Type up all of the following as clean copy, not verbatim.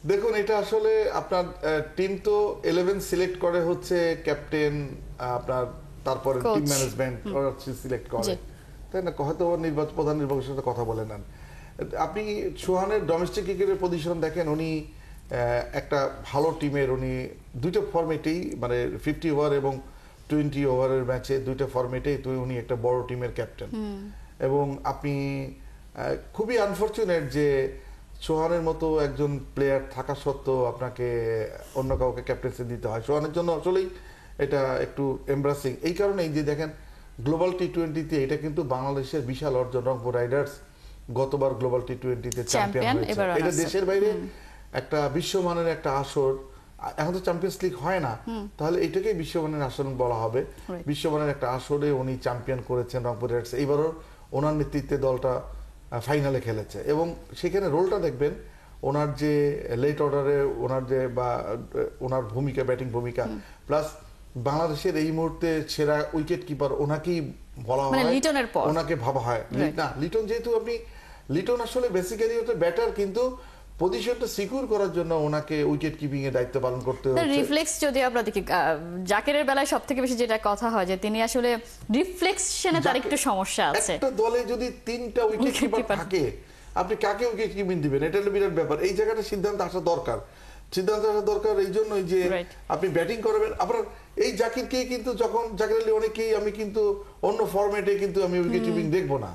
দেখুন, এটা আসলে আপনার টিম তো 11 সিলেক্ট করে হচ্ছে ক্যাপ্টেন, আপনার তারপরে টিম ম্যানেজমেন্ট ওরা সিলেক্ট করে, তাই না? হয়তো প্রধান নির্বাচকের সাথে কথা বলে নেন। আপনি সোহানের ডোমেস্টিক ক্রিকেটের পজিশন দেখেন, উনি একটা ভালো টিমের, উনি দুইটা ফরম্যাটেই মানে 50 ওভার এবং 20 ওভারের ম্যাচে দুইটা ফরম্যাটেই উনি একটা বড় টিমের ক্যাপ্টেন। এবং আপনি খুবই আনফরচুনেট যে সোহানের মতো একজন প্লেয়ার থাকা সত্ত্বেও আপনাকে অন্য কাউকে ক্যাপ্টেন্সি দিতে হয়। সোহানের জন্য আসলেই এটা একটু এমব্রাসিং, এই কারণেই যে দেখেন গ্লোবাল টি-20-তে এটা কিন্তু বাংলাদেশের বিশাল অর্জন। রংপুর রাইডার্স গতবার গ্লোবাল টি-20-তে চ্যাম্পিয়ন হয়েছে। এটা দেশের বাইরে একটা বিশ্বমানের একটা আসর। এখন তো চ্যাম্পিয়ন্স লিগ হয় না, তাহলে এটাকেই বিশ্বমানের আসর বলা হবে। বিশ্বমানের একটা আসরে উনি চ্যাম্পিয়ন করেছেন রংপুর রাইডার্স। এইবারও ওনার নেতৃত্বে দলটা ফাইনালে খেলেছে এবং সেখানে রোলটা দেখবেন ওনার যে লেট অর্ডারে ওনার যে বা ওনার ভূমিকা, ব্যাটিং ভূমিকা, প্লাস বাংলাদেশের এই মুহূর্তে সেরা উইকেট কিপার ওনাকেই বলা হয়, ওনাকে ভাবা হয়। না, লিটন যেহেতু লিটন আসলে বেসিক্যালি হচ্ছে ব্যাটার, কিন্তু পজিশনটা সিকিউর করার জন্য ওনাকে উইকেট কিপিং এর দায়িত্ব পালন করতে হচ্ছে। রিফ্লেক্স যদি আমরা দেখি, জাকিরের বেলায় সবথেকে বেশি যেটা কথা হয় যে তিনি আসলে রিফ্লেকশনে তার একটু সমস্যা আছে। একটা দলে যদি 3টা উইকেট কিপার থাকে, আপনি কাকে উইকেট কিপিং দিবেন? এটা হলো বিরাট ব্যাপার। এই জায়গাটা সিদ্ধান্ত আসা দরকার। এই জন্যই যে আপনি ব্যাটিং করবেন। আপনার এই জাকিরকে কিন্তু যখন জাকির আলী অনেকেই আমি কিন্তু অন্য ফরম্যাটে কিন্তু আমি উইকেট কিপিং দেখবো না,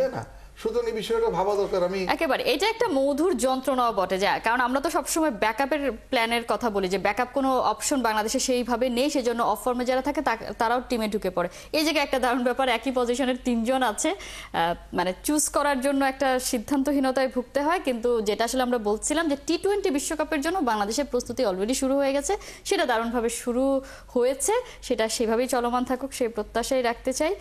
তাই না? সুতরাং এই বিষয়টা ভাবা দরকার। আমি একেবারে এটা একটা মধুর যন্ত্রণাও বটে যায়, কারণ আমরা তো সবসময় ব্যাকআপের প্ল্যানের কথা বলি যে ব্যাকআপ কোনো অপশন বাংলাদেশে সেইভাবে নেই, সেজন্য অফ ফর্মে যারা থাকে তারাও টিমে ঢুকে পড়ে। এই জায়গায় একটা দারুণ ব্যাপার, একই পজিশনের 3 জন আছে, মানে চুজ করার জন্য একটা সিদ্ধান্তহীনতায় ভুগতে হয়। কিন্তু যেটা আসলে আমরা বলছিলাম যে টি-20 বিশ্বকাপের জন্য বাংলাদেশের প্রস্তুতি অলরেডি শুরু হয়ে গেছে, সেটা দারুণভাবে শুরু হয়েছে, সেটা সেভাবেই চলমান থাকুক সেই প্রত্যাশাই রাখতে চাই।